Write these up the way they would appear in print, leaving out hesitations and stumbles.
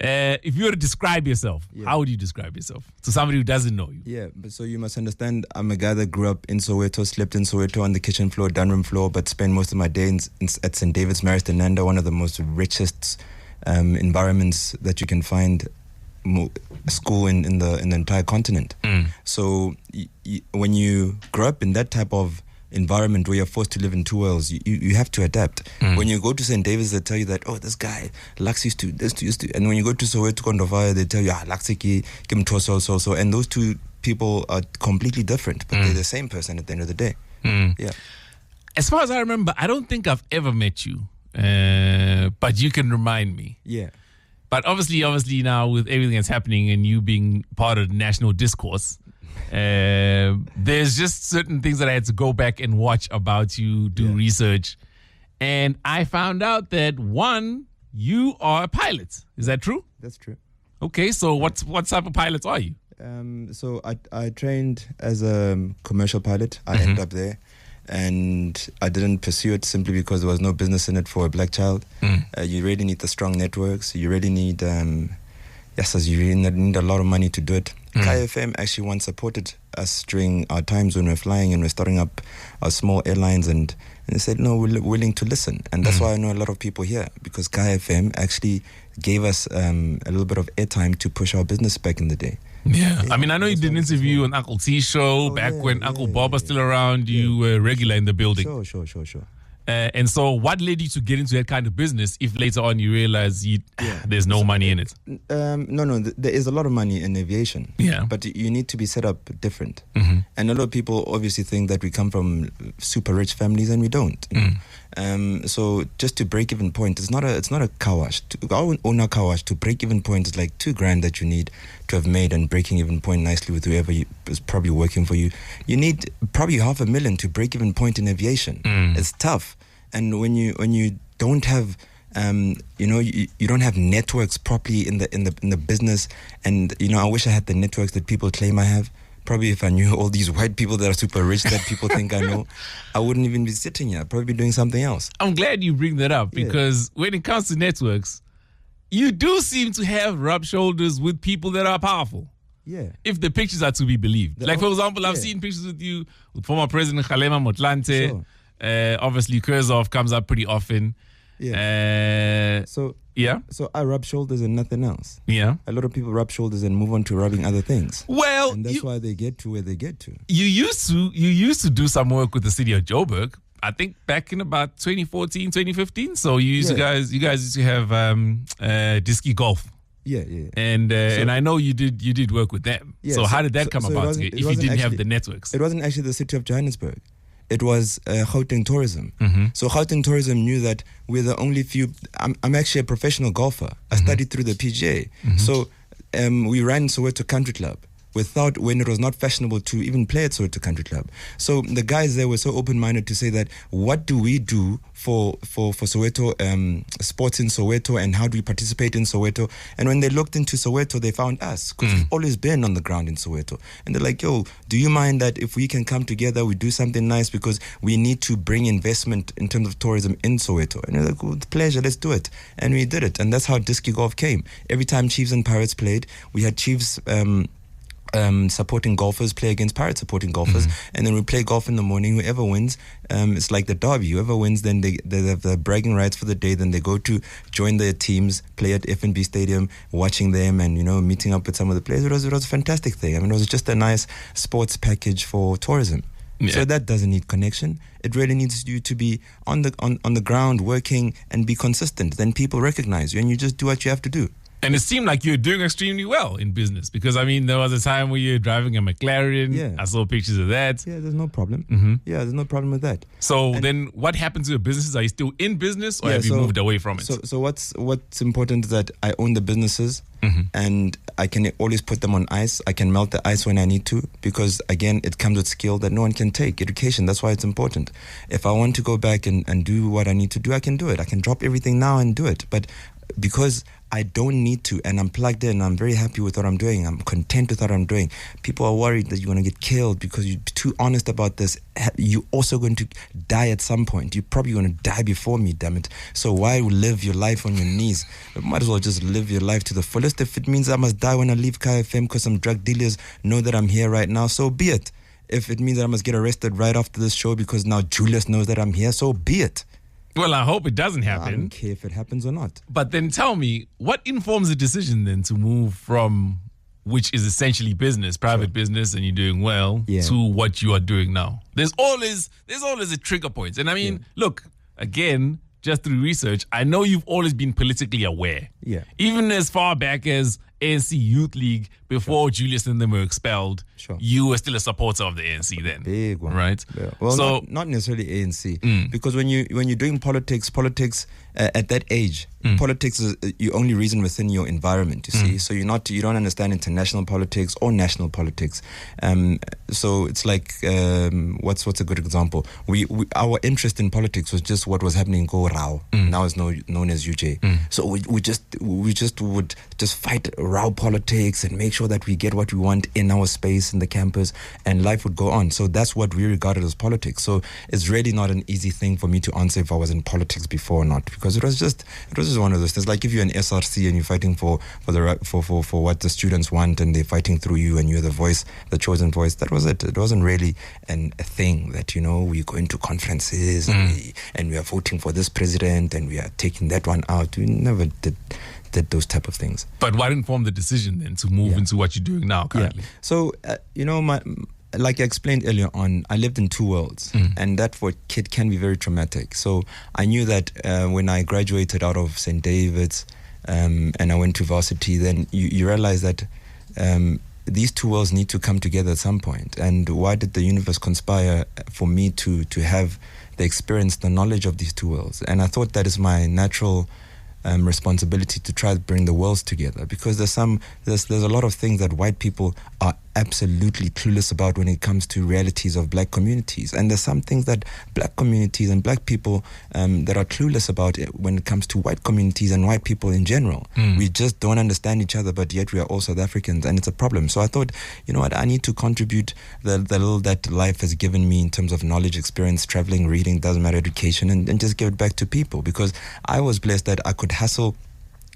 If you were to describe yourself, how would you describe yourself to somebody who doesn't know you? Yeah, but so you must understand, I'm a guy that grew up in Soweto, slept in Soweto on the kitchen floor, Dunroom floor, but spent most of my day at St. David's Maristananda, one of the most richest environments that you can find. School in the entire continent. So when you grow up in that type of environment where you're forced to live in two worlds, you have to adapt. When you go to St. David's, they tell you that, oh, this guy Lux used to, and when you go to Soweto Kondovaya, they tell you, Luxiki Kim Toso, so, and those two people are completely different, but they're the same person at the end of the day. Yeah. As far as I remember, I don't think I've ever met you, but you can remind me. Yeah. But obviously now with everything that's happening and you being part of the national discourse, there's just certain things that I had to go back and watch about you, do research. And I found out that, one, you are a pilot. Is that true? That's true. Okay, so what type of pilots are you? So I trained as a commercial pilot. I ended up there. And I didn't pursue it simply because there was no business in it for a black child. You really need the strong networks. You really need, you really need a lot of money to do it. KFM actually once supported us during our times when we're flying and we're starting up our small airlines, and they said, no, we're willing to listen. And that's why I know a lot of people here, because KFM actually gave us a little bit of airtime to push our business back in the day. Yeah. I mean, I know you did an interview on Uncle T's show back when Uncle Bob was still around. You were regular in the building. Sure. And so what led you to get into that kind of business if later on you realize there's no money in it? No, there is a lot of money in aviation. Yeah. But you need to be set up different. And a lot of people obviously think that we come from super rich families, and we don't. You know? So just to break even point, it's not a car wash. Our own car wash, to break even point is like $2,000 that you need to have made and breaking even point nicely with whoever is probably working for you. You need probably $500,000 to break even point in aviation. It's tough. And when you don't have you don't have networks properly in the business, and I wish I had the networks that people claim I have. Probably if I knew all these white people that are super rich that people think I know, I wouldn't even be sitting here. I'd probably be doing something else. I'm glad you bring that up, because when it comes to networks, you do seem to have rubbed shoulders with people that are powerful. Yeah. If the pictures are to be believed. Like, for example, I've seen pictures with you with former President Kgalema Motlanthe. Sure. Obviously, Kurzov comes up pretty often. Yeah. So I rub shoulders and nothing else. Yeah. A lot of people rub shoulders and move on to rubbing other things. Well, and that's why they get to where they get to. You used to do some work with the city of Joburg, I think back in about 2014, 2015. So you guys used to have Disky Golf. Yeah. And I know you did work with them. Yeah, so how did that come about if you didn't have the networks? It wasn't actually the city of Johannesburg. It was Gauteng Tourism. So Gauteng Tourism knew that we're the only few. I'm actually a professional golfer. I studied through the PGA. So we ran Soweto Country Club when it was not fashionable to even play at Soweto Country Club. So the guys there were so open-minded to say that, what do we do for Soweto, sports in Soweto, and how do we participate in Soweto? And when they looked into Soweto, they found us, because we've always been on the ground in Soweto. And they're like, yo, do you mind that if we can come together, we do something nice, because we need to bring investment in terms of tourism in Soweto? And we're like, with pleasure, let's do it. And we did it. And that's how Disky Golf came. Every time Chiefs and Pirates played, we had Chiefs supporting golfers play against Pirates supporting golfers, and then we play golf in the morning. Whoever wins, it's like the derby. Whoever wins, then they have the bragging rights for the day. Then they go to join their teams, play at F&B Stadium, watching them, and meeting up with some of the players. It was a fantastic thing. I mean, it was just a nice sports package for tourism. Yeah. So that doesn't need connection. It really needs you to be on the ground working and be consistent. Then people recognize you, and you just do what you have to do. And it seemed like you were doing extremely well in business, because, I mean, there was a time where you were driving a McLaren. Yeah. I saw pictures of that. Yeah, there's no problem. Yeah, there's no problem with that. So then what happened to your businesses? Are you still in business, or have you moved away from it? So what's important is that I own the businesses, and I can always put them on ice. I can melt the ice when I need to, because, again, it comes with skill that no one can take. Education, that's why it's important. If I want to go back and do what I need to do, I can do it. I can drop everything now and do it. But because I don't need to, and I'm plugged in, I'm very happy with what I'm doing, I'm content with what I'm doing. People are worried that you're going to get killed because you're too honest about this. You're also going to die at some point. You're probably going to die before me, damn it. So why live your life on your knees? You might as well just live your life to the fullest. If it means I must die when I leave KFM because some drug dealers know that I'm here right now, so be it. If it means that I must get arrested right after this show because now Julius knows that I'm here, so be it. Well, I hope it doesn't happen. I don't care if it happens or not. But then tell me, what informs the decision then to move from, which is essentially business, private business, and you're doing well, to what you are doing now? There's always a trigger point. And I mean, look, again, just through research, I know you've always been politically aware. Yeah. Even as far back as ANC Youth League, before Julius and them were expelled, you were still a supporter of the ANC then. Big one. Right? Yeah. Well, so, not necessarily ANC. Because when you're doing politics at that age, politics is you only reason within your environment, you see. So you don't understand international politics or national politics. So it's like what's a good example? Our interest in politics was just what was happening in Go Rao. Now it's known as UJ. So we just would just fight Rao politics and make sure that we get what we want in our space in the campus, and life would go on. So that's what we regarded as politics. So it's really not an easy thing for me to answer if I was in politics before or not, because it was just one of those things. Like if you're an SRC and you're fighting for what the students want, and they're fighting through you, and you're the voice, the chosen voice. That was it. It wasn't really a thing that we go into conferences and we are voting for this president and we are taking that one out. We never did those type of things. But what informed the decision then to move into what you're doing now currently? So like I explained earlier on, I lived in two worlds, and that for a kid can be very traumatic. So I knew that when I graduated out of St. David's and I went to varsity, then you realize that these two worlds need to come together at some point. And why did the universe conspire for me to have the experience, the knowledge of these two worlds? And I thought that is my natural responsibility to try to bring the worlds together, because there's a lot of things that white people are absolutely clueless about when it comes to realities of black communities, and there's some things that black communities and black people that are clueless about when it comes to white communities and white people in general. We just don't understand each other, but yet we are all South Africans, and it's a problem. So I thought, you know what, I need to contribute the little that life has given me in terms of knowledge, experience, traveling, reading, doesn't matter, education, and just give it back to people, because I was blessed that I could hustle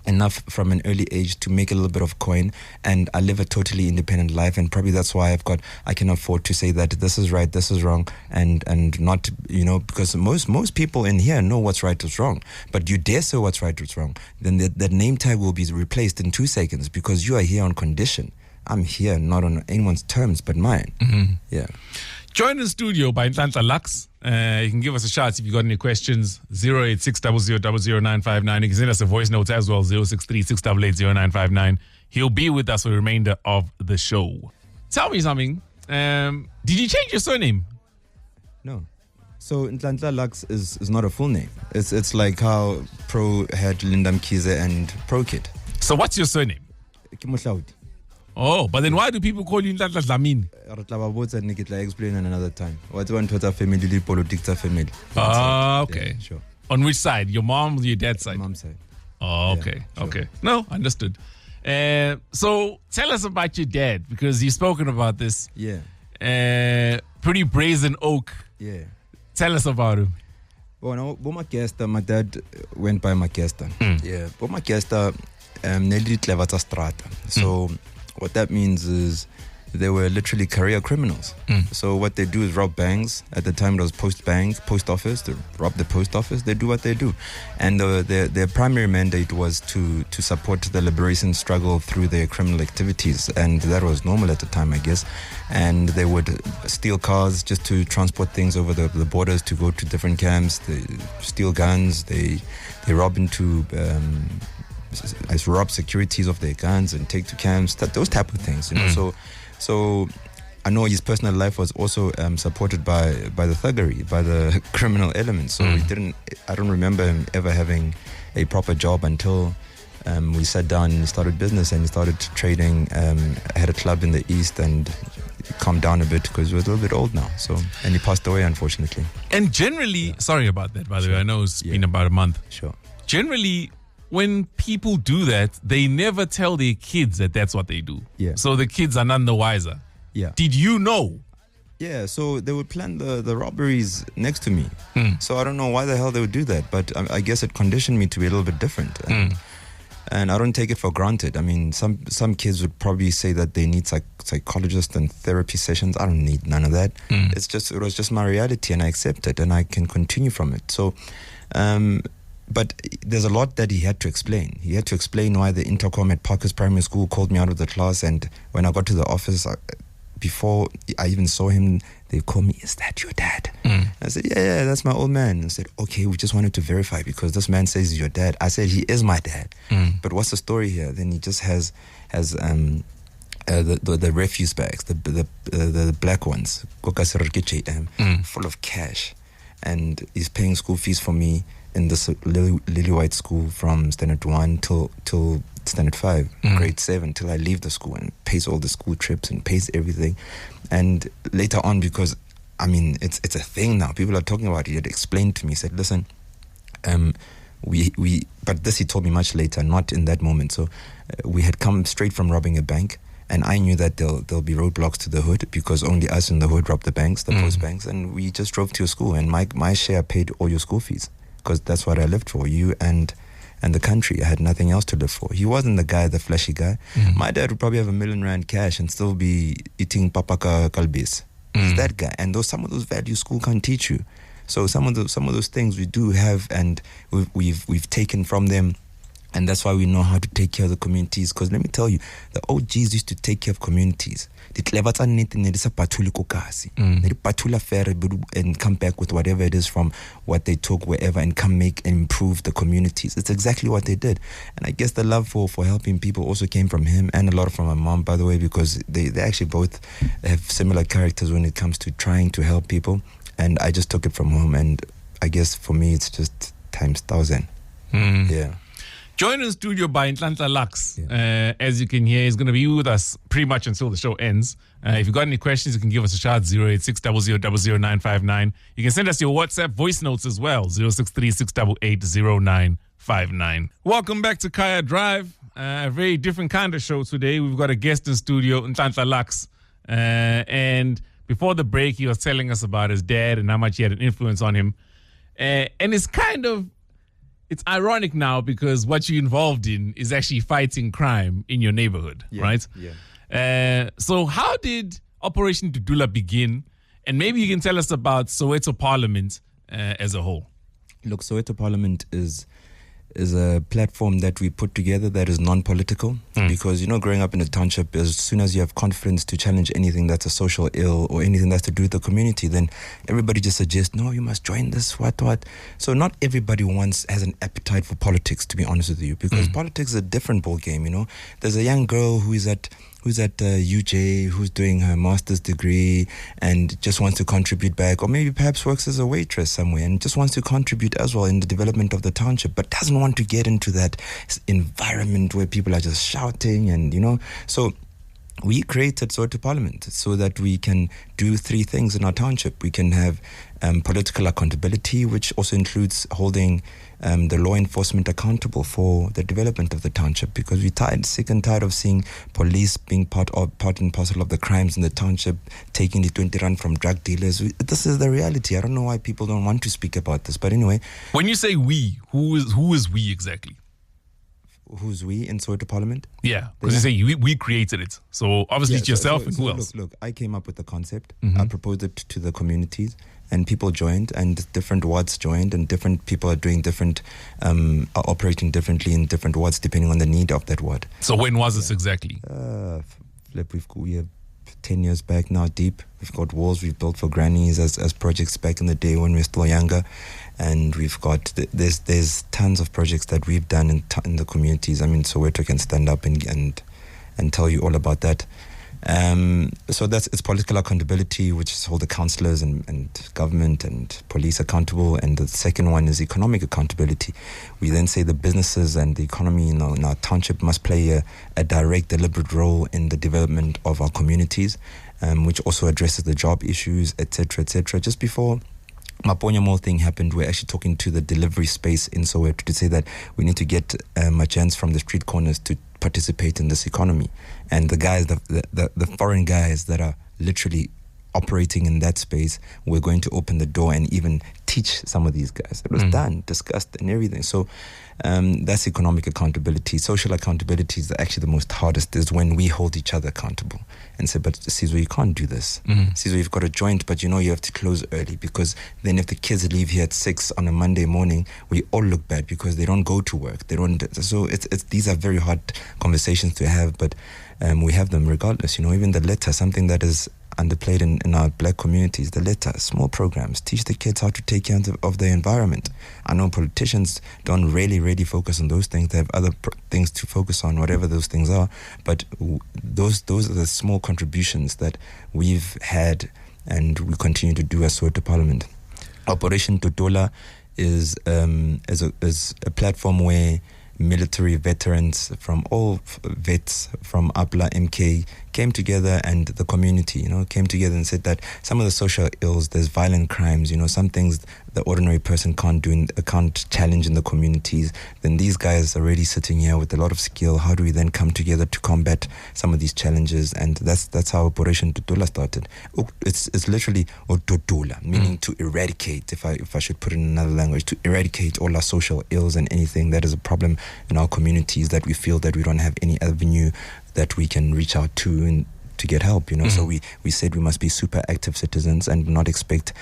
enough from an early age to make a little bit of coin, and I live a totally independent life, and probably that's why I can afford to say that this is right, this is wrong, and not, because most people in here know what's right, what's wrong, but you dare say what's right, what's wrong, then that name tag will be replaced in 2 seconds, because you are here on condition. I'm here not on anyone's terms but mine. Yeah. Join the studio by Nhlanhla Lux. You can give us a shout if you got any questions. 086 00959. You can send us a voice note as well. 063 688 0959. He'll be with us for the remainder of the show. Tell me something. Did you change your surname? No. So Nhlanhla Lux is not a full name. It's like how Pro had Linda Mkhize and Pro Kid. So what's your surname? Kimohlaudi. Oh, but then why do people call you Nhlanhla Dlamini? I'll explain another time. What's one Twitter family, politics family. Okay. Yeah, sure. On which side? Your mom or your dad's side? Mom's side. Oh, okay. Yeah, sure. Okay. No, understood. So tell us about your dad, because you've spoken about this. Yeah. Pretty brazen oak. Yeah. Tell us about him. Well, no, Bomakesta, my dad went by Makesta. Yeah. Bomakesta, Nelly Tlevata Strata. So what that means is they were literally career criminals. So what they do is rob banks. At the time it was post office. They rob the post office. They do what they do. And their primary mandate was to support the liberation struggle through their criminal activities. And that was normal at the time, I guess. And they would steal cars just to transport things over the borders to go to different camps. They steal guns. They rob into... rob securities of their guns and take to camps, those type of things, So I know his personal life was also supported by the thuggery, by the criminal elements. So I don't remember him ever having a proper job until we sat down and he started business and he started trading. Had a club in the East and calmed down a bit because he was a little bit old now. So, and he passed away, unfortunately. And generally, sorry about that, by the way, I know it's been about a month. Sure. Generally, when people do that, they never tell their kids that that's what they do. Yeah. So the kids are none the wiser. Yeah. Did you know? Yeah, so they would plan the robberies next to me. So I don't know why the hell they would do that, but I guess it conditioned me to be a little bit different. And I don't take it for granted. I mean, some kids would probably say that they need psychologists and therapy sessions. I don't need none of that. It was just my reality, and I accept it, and I can continue from it. So, but there's a lot that he had to explain. He had to explain why the intercom at Parker's Primary School called me out of the class, and when I got to the office, before I even saw him, they called me, "Is that your dad?" I said, yeah, that's my old man. And I said, okay, we just wanted to verify because this man says he's your dad. I said, he is my dad. But what's the story here? Then he just has the refuse bags, the black ones, full of cash. And he's paying school fees for me in this lily white school from standard 1 till standard 5, grade 7, till I leave the school, and pays all the school trips and pays everything. And later on, because I mean it's a thing now, people are talking about it. He had explained to me, said, listen, but this he told me much later, not in that moment. So we had come straight from robbing a bank, and I knew that there'll be roadblocks to the hood because only us in the hood robbed the banks, the post banks, and we just drove to your school, and my share paid all your school fees because that's what I lived for, you and the country. I had nothing else to live for. He wasn't the flashy guy. My dad would probably have R1 million cash and still be eating papaka kalbis. He's that guy, and some of those values school can't teach you. So some of those things we do have, and we've taken from them. And that's why we know how to take care of the communities. Because let me tell you, the OGs used to take care of communities. And come back with whatever it is from what they took wherever, and come make and improve the communities. It's exactly what they did. And I guess the love for helping people also came from him, and a lot from my mom, by the way, because they actually both have similar characters when it comes to trying to help people. And I just took it from home. And I guess for me, it's just times 1,000. Yeah. Joined in studio by Nhlanhla Lux. As you can hear, he's going to be with us pretty much until the show ends. If you've got any questions, you can give us a shout, 086 00 959. You can send us your WhatsApp voice notes as well, 063 688 0959. Welcome back to Kaya Drive. A very different kind of show today. We've got a guest in studio, Nhlanhla Lux. And before the break, he was telling us about his dad and how much he had an influence on him. And it's ironic now because what you're involved in is actually fighting crime in your neighborhood, right? Yeah. So how did Operation Dudula begin? And maybe you can tell us about Soweto Parliament as a whole. Look, Soweto Parliament is a platform that we put together that is non-political because, growing up in a township, as soon as you have confidence to challenge anything that's a social ill or anything that's to do with the community, then everybody just suggests, no, you must join this, what. So not everybody has an appetite for politics, to be honest with you, because politics is a different ball game, There's a young girl who's at UJ, who's doing her master's degree and just wants to contribute back, or maybe perhaps works as a waitress somewhere and just wants to contribute as well in the development of the township, but doesn't want to get into that environment where people are just shouting and, So we created Soweto Parliament so that we can do 3 things in our township. We can have political accountability, which also includes holding the law enforcement accountable for the development of the township, because we're sick and tired of seeing police being part and parcel of the crimes in the township, taking the 20 rand from drug dealers. This is the reality. I don't know why people don't want to speak about this, but anyway. When you say we, who is we exactly? Who's we in Soweto Parliament? Yeah, because you say we created it. So obviously it's yourself and who else? Look, I came up with the concept. I proposed it to the communities, and people joined, and different wards joined, and different people are doing different, are operating differently in different wards depending on the need of that ward. So when was this exactly? We have 10 years back now deep. We've got walls we've built for grannies as projects back in the day when we were still younger. And we've got, there's tons of projects that we've done in the communities. I mean, Soweto can stand up and tell you all about that. So it's political accountability, which is hold the councillors and government and police accountable. And the second one is economic accountability. We then say the businesses and the economy in our township must play a direct, deliberate role in the development of our communities, which also addresses the job issues, etc., etc. Just before Maponya Mall thing happened, we're actually talking to the delivery space in Soweto to say that we need to get merchants from the street corners to participate in this economy. And the guys, the foreign guys that are literally operating in that space, we're going to open the door and even teach some of these guys. It was done, discussed, and everything. So that's economic accountability. Social accountability is actually the most hardest, is when we hold each other accountable and say, but Sizwe, you can't do this. Sizwe, you've got a joint, but you know you have to close early, because then if the kids leave here at 6 on a Monday morning, we all look bad because they don't go to work. They don't. So it's these are very hard conversations to have, but we have them regardless. You know, even the letter, something that is underplayed in our black communities, the letter, small programs, teach the kids how to take care of their environment. I know politicians don't really focus on those things. They have other things to focus on, whatever those things are. But those are the small contributions that we've had and we continue to do as Soweto Parliament. Operation Dudula is a platform where military veterans from all vets from APLA, MK, came together, and the community, you know, came together and said that some of the social ills, there's violent crimes, you know, some things the ordinary person can't do, can't challenge in the communities. Then these guys are already sitting here with a lot of skill. How do we then come together to combat some of these challenges? And that's how Operation Dudula started. It's literally Dudula, meaning to eradicate, if I should put it in another language, to eradicate all our social ills and anything that is a problem in our communities that we feel that we don't have any avenue that we can reach out to and to get help, you know. So we said we must be super active citizens and not expect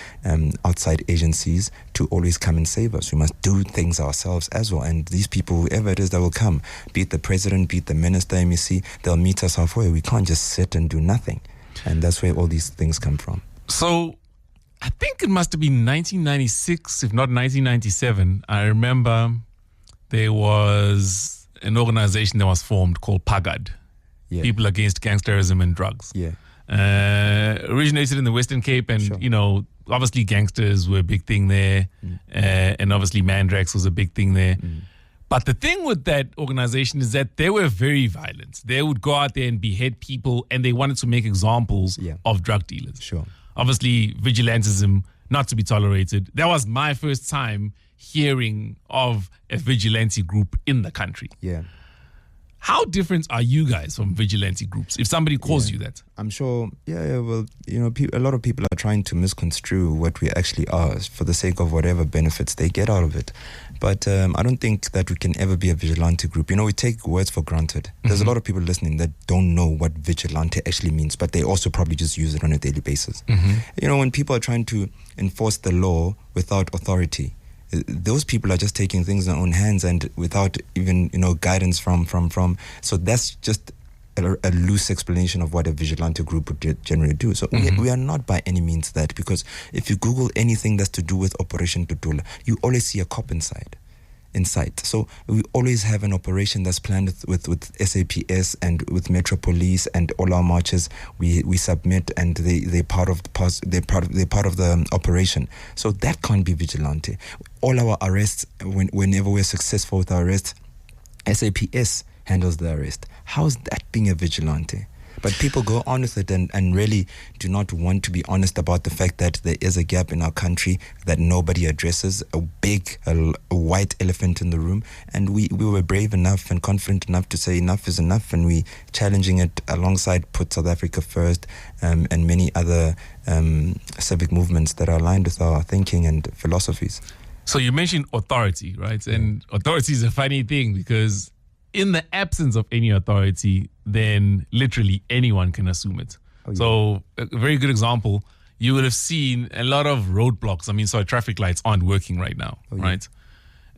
outside agencies to always come and save us. We must do things ourselves as well. And these people, whoever it is that will come, be it the president, be it the minister, MEC, they'll meet us halfway. We can't just sit and do nothing. And that's where all these things come from. So I think it must have been 1996, if not 1997. I remember there was an organization that was formed called PAGAD. Yeah. People Against Gangsterism and Drugs. Yeah. Originated in the Western Cape, and you know, obviously gangsters were a big thing there, and obviously Mandrax was a big thing there. But the thing with that organization is that they were very violent. They would go out there and behead people, and they wanted to make examples of drug dealers. Sure. Obviously, vigilantism not to be tolerated. That was my first time hearing of a vigilante group in the country. Yeah. How different are you guys from vigilante groups, if somebody calls you that? I'm sure, well, you know, a lot of people are trying to misconstrue what we actually are for the sake of whatever benefits they get out of it. But I don't think that we can ever be a vigilante group. You know, we take words for granted. There's a lot of people listening that don't know what vigilante actually means, but they also probably just use it on a daily basis. You know, when people are trying to enforce the law without authority, those people are just taking things in their own hands and without even, you know, guidance from. So that's just a loose explanation of what a vigilante group would generally do. So we are not by any means that, because if you Google anything that's to do with Operation Dudula, you always see a cop in sight. So we always have an operation that's planned with SAPS and with Metro Police, and all our marches we submit, and they're part of the operation. So that can't be vigilante. All our arrests, whenever we're successful with our arrests, SAPS handles the arrest. How's that being a vigilante? But people go on with it and really do not want to be honest about the fact that there is a gap in our country that nobody addresses, a white elephant in the room. And we were brave enough and confident enough to say enough is enough, and we challenging it alongside Put South Africa First and many other civic movements that are aligned with our thinking and philosophies. So you mentioned authority, right? And authority is a funny thing, because in the absence of any authority, then literally anyone can assume it. So a very good example, you would have seen a lot of roadblocks. I mean, so traffic lights aren't working right now, right?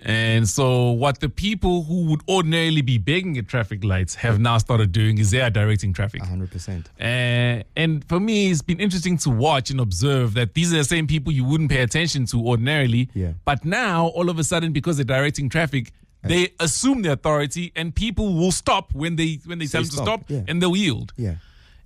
And so what the people who would ordinarily be begging at traffic lights have now started doing is they are directing traffic. 100%. And for me, it's been interesting to watch and observe that these are the same people you wouldn't pay attention to ordinarily. But now, all of a sudden, because they're directing traffic, they assume the authority, and people will stop when they tell them to stop, and they'll yield.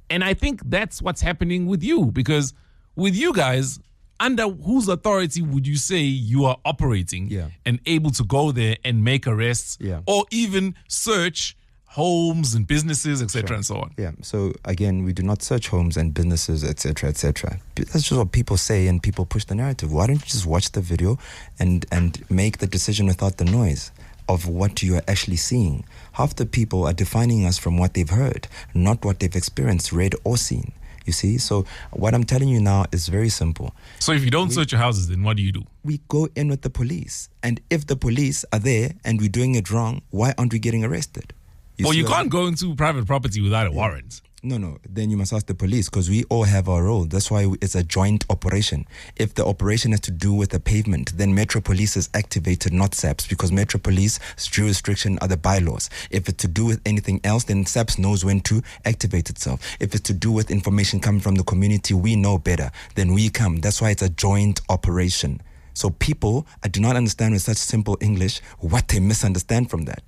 And I think that's what's happening with you, because with you guys, under whose authority would you say you are operating and able to go there and make arrests or even search homes and businesses, etc., and so on. Yeah. So again, we do not search homes and businesses, etc., etc. That's just what people say, and people push the narrative. Why don't you just watch the video and make the decision without the noise of what you are actually seeing? Half the people are defining us from what they've heard, not what they've experienced, read, or seen. You see? So what I'm telling you now is very simple. So if you don't search your houses, then what do you do? We go in with the police. And if the police are there and we're doing it wrong, why aren't we getting arrested? You can't go into private property without a warrant. No. Then you must ask the police, because we all have our role. That's why it's a joint operation. If the operation has to do with the pavement, then Metro Police is activated, not SAPS, because Metro Police's jurisdiction are the bylaws. If it's to do with anything else, then SAPS knows when to activate itself. If it's to do with information coming from the community, we know better. Then we come. That's why it's a joint operation. So people, I do not understand with such simple English what they misunderstand from that.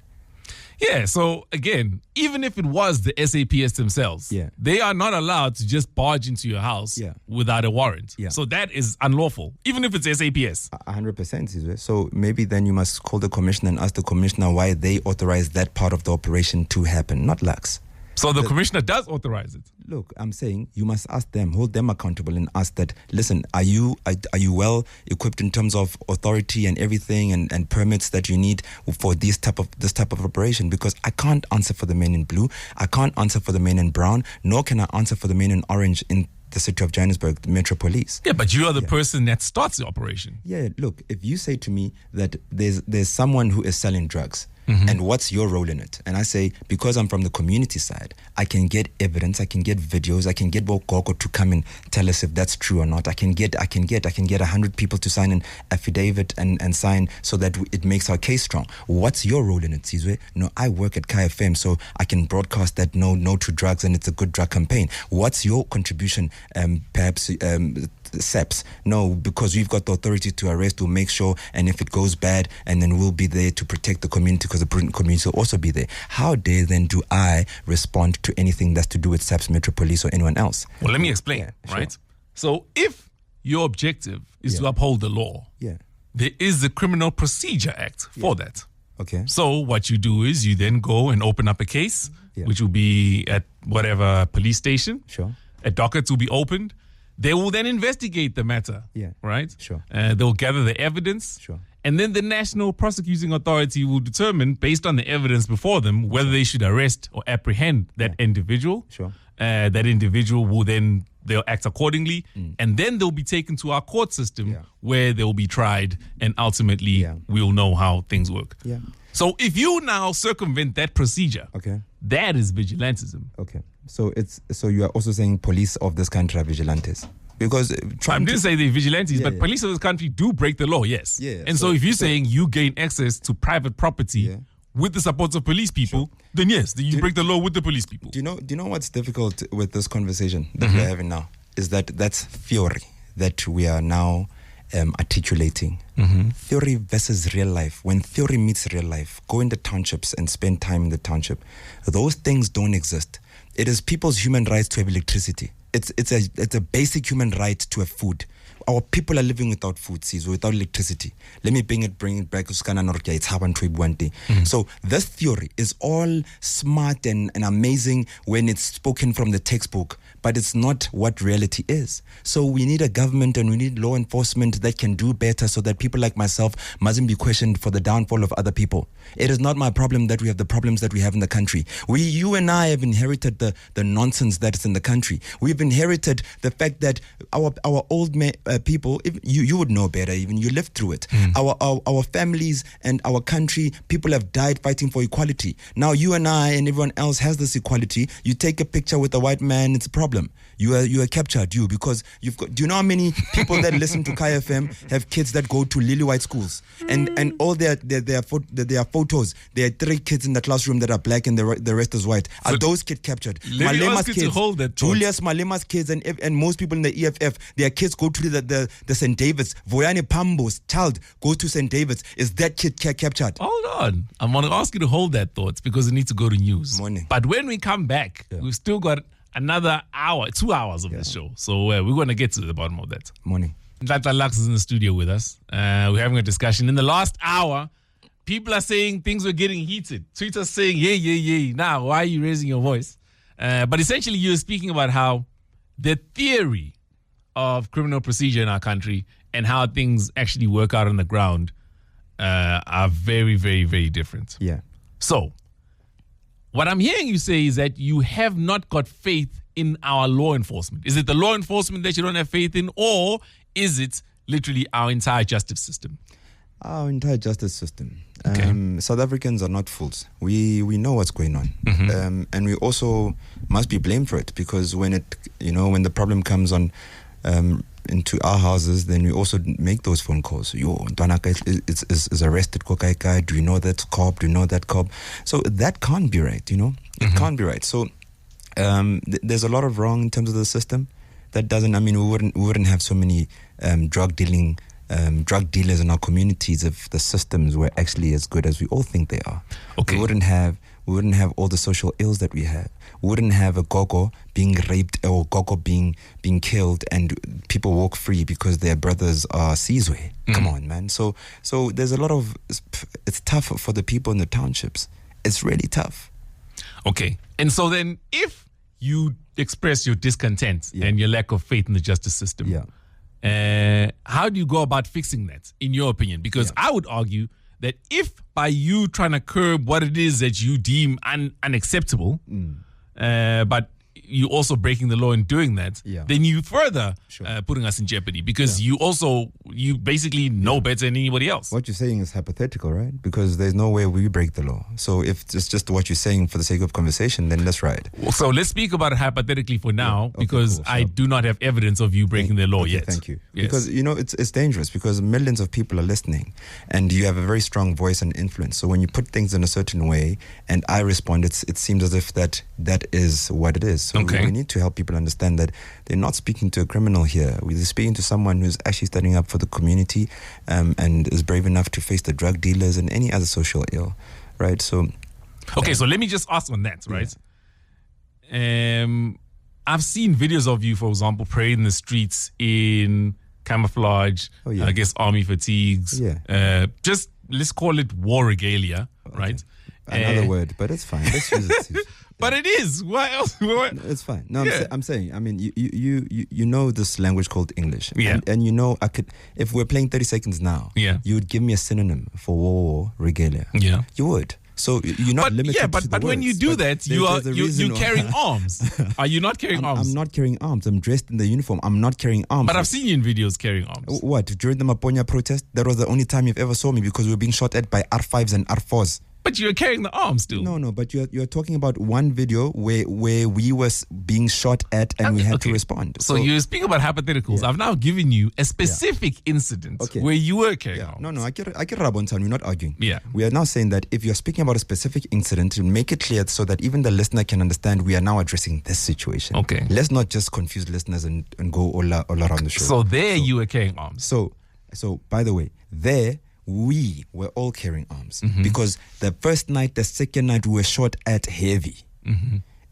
Yeah, so again, even if it was the SAPS themselves, they are not allowed to just barge into your house without a warrant. Yeah. So that is unlawful, even if it's SAPS. 100%. So maybe then you must call the commissioner and ask the commissioner why they authorized that part of the operation to happen, not Lux. So the commissioner does authorize it. Look, I'm saying you must ask them, hold them accountable, and ask that, listen, are you well equipped in terms of authority and everything and permits that you need for this type of operation? Because I can't answer for the men in blue, I can't answer for the men in brown, nor can I answer for the men in orange in the city of Johannesburg, the Metro Police. Yeah, but you are the person that starts the operation. Yeah, look, if you say to me that there's someone who is selling drugs, and what's your role in it? And I say, because I'm from the community side, I can get evidence, I can get videos, I can get Bokoko to come and tell us if that's true or not. I can get 100 people to sign an affidavit and sign so that it makes our case strong. What's your role in it, Sizwe? No, I work at KFM, so I can broadcast that no to drugs and it's a good drug campaign. What's your contribution, perhaps SAPS? No, because we've got the authority to arrest, to make sure, and if it goes bad, and then we'll be there to protect the community, because the community will also be there. How dare then do I respond to anything that's to do with SAPS, Metro Police, or anyone else? Well, let me explain, right? So if your objective is to uphold the law, there is the Criminal Procedure Act for that. Okay. So what you do is you then go and open up a case, which will be at whatever police station. Sure. A docket will be opened. They will then investigate the matter, right? Sure. They'll gather the evidence. Sure. And then the National Prosecuting Authority will determine, based on the evidence before them, whether they should arrest or apprehend that individual. Sure. That individual will then, they'll act accordingly. And then they'll be taken to our court system where they'll be tried. And ultimately, we'll know how things work. Yeah. So if you now circumvent that procedure, that is vigilantism. Okay. So you are also saying police of this country are vigilantes? Because I didn't say they're vigilantes, but police of this country do break the law, yes. Yeah, and so if you're saying you gain access to private property with the support of police people, then yes, you break the law with the police people. Do you know what's difficult with this conversation that we're having now? Is that's theory that we are now articulating. Theory versus real life. When theory meets real life, go in the townships and spend time in the township. Those things don't exist. It is people's human rights to have electricity. It's a basic human right to have food. Our people are living without food, without electricity. Let me bring it back to So this theory is all smart and amazing when it's spoken from the textbook, but it's not what reality is. So we need a government and we need law enforcement that can do better so that people like myself mustn't be questioned for the downfall of other people. It is not my problem that we have the problems that we have in the country. You and I have inherited the nonsense that is in the country. We've inherited the fact that our old people, you would know better, even you lived through it. Our families and our country, people have died fighting for equality. Now you and I and everyone else has this equality. You take a picture with a white man, it's a problem. You are captured, because you've got. Do you know how many people that listen to KFM have kids that go to lily white schools and all their photos? There are 3 kids in the classroom that are black and the rest is white. Are those kids captured? Malema's kids, to hold that Julius Malema's kids and most people in the EFF, their kids go to the St. David's. Voyane Pambo's child goes to St. David's. Is that kid captured? Hold on. I'm going to ask you to hold that thoughts because we need to go to news. Morning. But when we come back, we've still got another 2 hours of the show. So we're going to get to the bottom of that. Morning. Nhlanhla Lux is in the studio with us. We're having a discussion. In the last hour, people are saying things were getting heated. Twitter's saying, yeah. Now, why are you raising your voice? But essentially, you're speaking about how the theory of criminal procedure in our country and how things actually work out on the ground are very, very, very different. Yeah. So, what I'm hearing you say is that you have not got faith in our law enforcement. Is it the law enforcement that you don't have faith in, or is it literally our entire justice system? Our entire justice system. Okay. South Africans are not fools. We know what's going on, and we also must be blamed for it, because when the problem comes on into our houses, then we also make those phone calls. Yo, Ntwanaka is arrested. Do you know that cop? Do you know that cop? So that can't be right. It can't be right. So there's a lot of wrong in terms of the system. That doesn't. I mean, we wouldn't have so many drug dealers in our communities if the systems were actually as good as we all think they are. Okay. We wouldn't have all the social ills that we have. We wouldn't have a gogo being raped or gogo being killed and people walk free because their brothers are Sizwe. Come on, man. So there's a lot of, it's tough for the people in the townships. It's really tough. Okay. And so then if you express your discontent and your lack of faith in the justice system, how do you go about fixing that, in your opinion? Because I would argue that if by you trying to curb what it is that you deem unacceptable, but you also breaking the law in doing that, then you further putting us in jeopardy, because you basically know better than anybody else. What you're saying is hypothetical, right? Because there's no way we break the law. So if it's just what you're saying for the sake of conversation, then that's right. So let's speak about it hypothetically for now, because cool. I do not have evidence of you breaking the law yet. Thank you. Yes. Because, it's dangerous, because millions of people are listening and you have a very strong voice and influence. So when you put things in a certain way and I respond, it seems as if that is what it is. So we need to help people understand that they're not speaking to a criminal here. We're speaking to someone who's actually standing up for the community and is brave enough to face the drug dealers and any other social ill, right? So, so let me just ask on that, right? I've seen videos of you, for example, parading the streets in camouflage, I guess army fatigues, just let's call it war regalia, right? Another word, but it's fine. Let's use it. But it is. Why else? It's fine. No, I'm saying. I mean, you know this language called English, and I could, if we're playing 30 seconds now, you would give me a synonym for war regalia. Yeah, you would. So you're not limited. Yeah, but when you do that, you're carrying arms. Are you not carrying arms? I'm not carrying arms. I'm dressed in the uniform. I'm not carrying arms. But I've seen you in videos carrying arms. What, during the Maponya protest? That was the only time you've ever saw me, because we were being shot at by R5s and R4s. But you're carrying the arms still. No, but you're talking about one video where we were being shot at and we had to respond. So you're speaking about hypotheticals. I've now given you a specific incident where you were carrying arms. No, I get Rabontan. We're not arguing. Yeah. We are now saying that if you're speaking about a specific incident, to make it clear so that even the listener can understand, we are now addressing this situation. Okay. Let's not just confuse listeners and go all around the show. So you were carrying arms. So by the way, we were all carrying arms, because the first night, the second night, we were shot at heavy,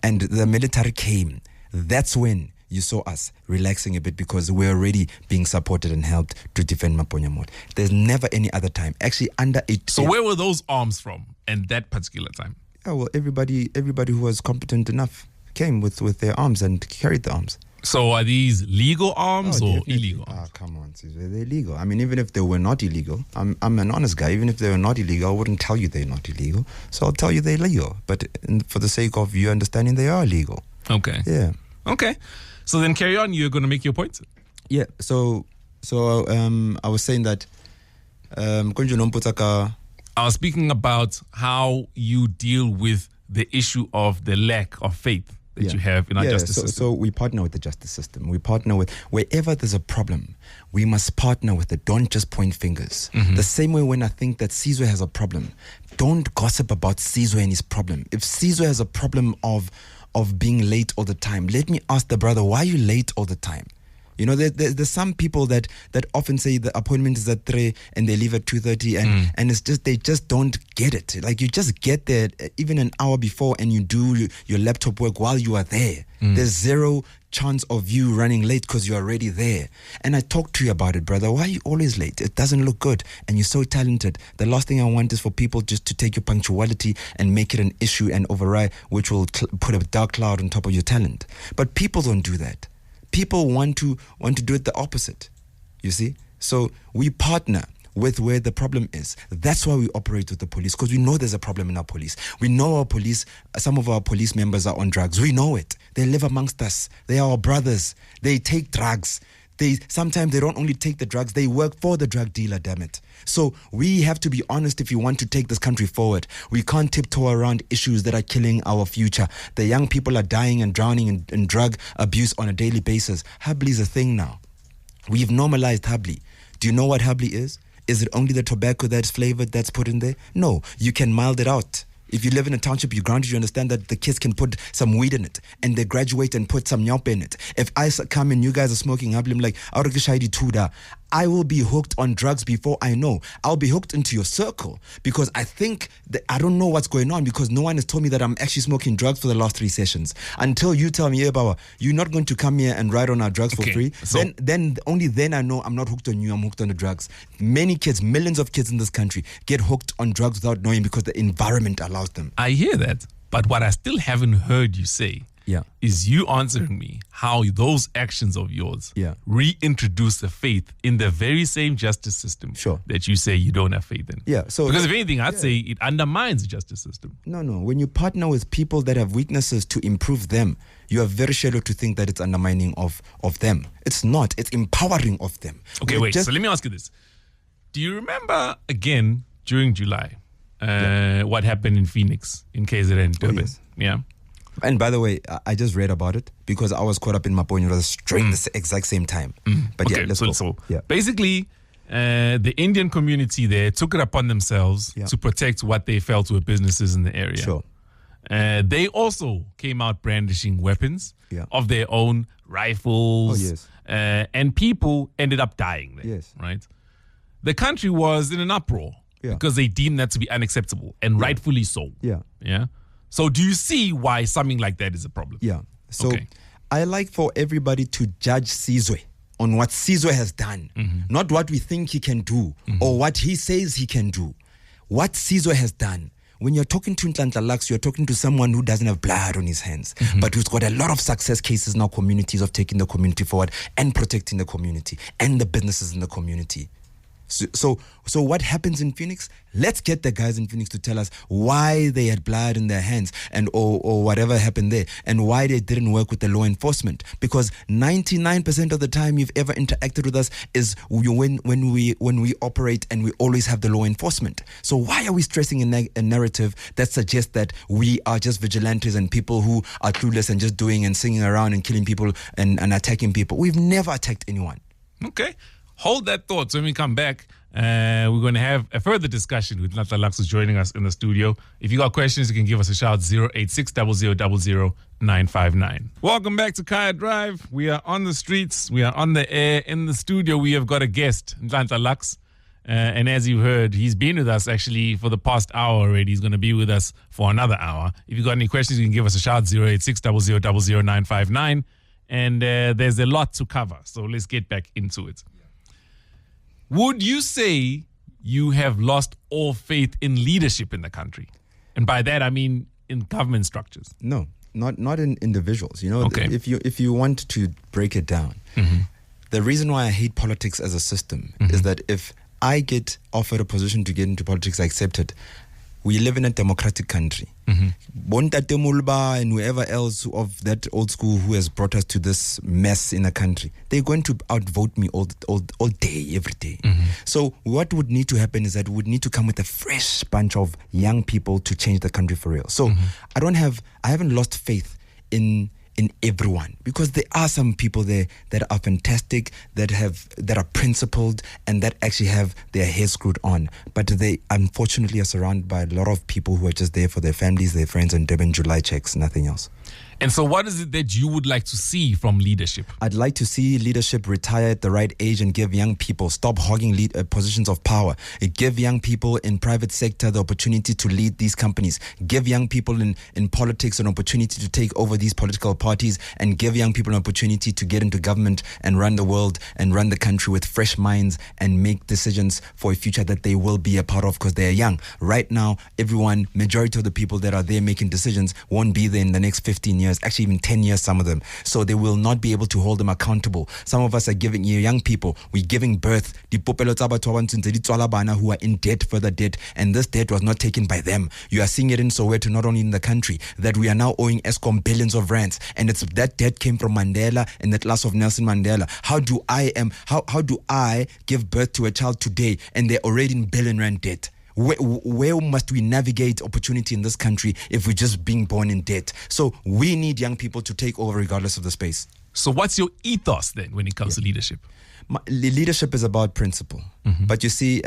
and the military came. That's when you saw us relaxing a bit, because we're already being supported and helped to defend Maponya Mode. There's never any other time. Actually, under it. So where were those arms from in that particular time? Yeah, well, everybody who was competent enough came with their arms and carried the arms. So are these legal arms or illegal arms? Come on, they're legal. I mean, even if they were not illegal, I'm an honest guy. Even if they were not illegal, I wouldn't tell you they're not illegal. So I'll tell you they're legal. But for the sake of you understanding, they are legal. Okay. Yeah. Okay. So then carry on. You're going to make your point. Yeah. So I was saying that I was speaking about how you deal with the issue of the lack of faith that you have in our justice system. So we partner with the justice system. We partner with, wherever there's a problem, we must partner with it. Don't just point fingers. The same way when I think that Sizwe has a problem, don't gossip about Sizwe and his problem. If Sizwe has a problem of being late all the time, let me ask the brother, why are you late all the time? You know, there's some people that often say the appointment is at 3 and they leave at 2:30, and it's just, they just don't get it. Like, you just get there even an hour before and you do your laptop work while you are there. There's zero chance of you running late because you're already there. And I talked to you about it, brother. Why are you always late? It doesn't look good. And you're so talented. The last thing I want is for people just to take your punctuality and make it an issue and override, which will put a dark cloud on top of your talent. But people don't do that. People want to do it the opposite, you see? So we partner with where the problem is. That's why we operate with the police, because we know there's a problem in our police. We know our police, some of our police members are on drugs. We know it. They live amongst us. They are our brothers. They take drugs. Sometimes they don't only take the drugs, they work for the drug dealer, damn it. So we have to be honest if you want to take this country forward. We can't tiptoe around issues that are killing our future. The young people are dying and drowning in drug abuse on a daily basis. Habli is a thing now. We've normalized Habli. Do you know what Habli is? Is it only the tobacco that's flavored that's put in there? No, you can mild it out. If you live in a township, you understand that the kids can put some weed in it and they graduate and put some nyaupe in it. If I come and you guys are smoking, I'm like, I will be hooked on drugs before I know. I'll be hooked into your circle because I think that I don't know what's going on because no one has told me that I'm actually smoking drugs for the last 3 sessions. Until you tell me, yeah, Baba, you're not going to come here and ride on our drugs for free. So then only then I know I'm not hooked on you, I'm hooked on the drugs. Many kids, millions of kids in this country get hooked on drugs without knowing because the environment allows them. I hear that. But what I still haven't heard you say is you answering me how those actions of yours reintroduce the faith in the very same justice system that you say you don't have faith in. Yeah. So because if anything, I'd say it undermines the justice system. No. When you partner with people that have weaknesses to improve them, you are very shallow to think that it's undermining of them. It's not. It's empowering of them. Okay, wait. So let me ask you this. Do you remember, again, during July, what happened in Phoenix, in KZN, Durban? Oh, yes. Yeah. And by the way, I just read about it because I was caught up in Maponya during the exact same time. But okay, let's go. Basically, the Indian community there took it upon themselves to protect what they felt were businesses in the area. Sure. They also came out brandishing weapons of their own, rifles. Oh, yes. And people ended up dying there. Yes. Right? The country was in an uproar because they deemed that to be unacceptable, and rightfully so. Yeah. So do you see why something like that is a problem? Yeah. So I like for everybody to judge Sizwe on what Sizwe has done, not what we think he can do or what he says he can do. What Sizwe has done. When you're talking to Nhlanhla Lux, you're talking to someone who doesn't have blood on his hands, but who's got a lot of success cases in our communities of taking the community forward and protecting the community and the businesses in the community. So what happens in Phoenix? Let's get the guys in Phoenix to tell us why they had blood in their hands and or whatever happened there, and why they didn't work with the law enforcement. Because 99% of the time you've ever interacted with us is when we operate and we always have the law enforcement. So why are we stressing a narrative that suggests that we are just vigilantes and people who are clueless and just doing and singing around and killing people and attacking people? We've never attacked anyone. Okay. Hold that thought. So when we come back, we're going to have a further discussion with Nhlanhla Lux, who's joining us in the studio. If you got questions, you can give us a shout, 086 0000 959. Welcome back to Kaya Drive. We are on the streets. We are on the air. In the studio, we have got a guest, Nhlanhla Lux. And as you heard, he's been with us actually for the past hour already. He's going to be with us for another hour. If you got any questions, you can give us a shout, 086 0000 959. And there's a lot to cover. So let's get back into it. Would you say you have lost all faith in leadership in the country? And by that, I mean in government structures. No, not in individuals. You know, if you want to break it down, the reason why I hate politics as a system is that if I get offered a position to get into politics, I accept it. We live in a democratic country. Bontate Mulba and whoever else of that old school who has brought us to this mess in the country, they're going to outvote me all day, every day. So what would need to happen is that we would need to come with a fresh bunch of young people to change the country for real. So I haven't lost faith in everyone, because there are some people there that are fantastic, that are principled, and that actually have their heads screwed on. But they unfortunately are surrounded by a lot of people who are just there for their families, their friends, and Durban July checks, nothing else. And so what is it that you would like to see from leadership? I'd like to see leadership retire at the right age and give young people, stop hogging positions of power. Give young people in private sector the opportunity to lead these companies. Give young people in politics an opportunity to take over these political parties, and give young people an opportunity to get into government and run the world and run the country with fresh minds and make decisions for a future that they will be a part of because they're young. Right now, majority of the people that are there making decisions won't be there in the next 15 years, actually even 10 years, some of them. So they will not be able to hold them accountable. Some of us are giving young people, we're giving birth, who are in debt, further debt, and this debt was not taken by them. You are seeing it in Soweto, not only in the country, that we are now owing Eskom billions of rands, and it's that debt came from Mandela and that loss of Nelson Mandela. How do I give birth to a child today and they're already in billion rand debt? Where must we navigate opportunity in this country if we're just being born in debt? So we need young people to take over regardless of the space. So what's your ethos then when it comes to leadership? Leadership is about principle. But you see,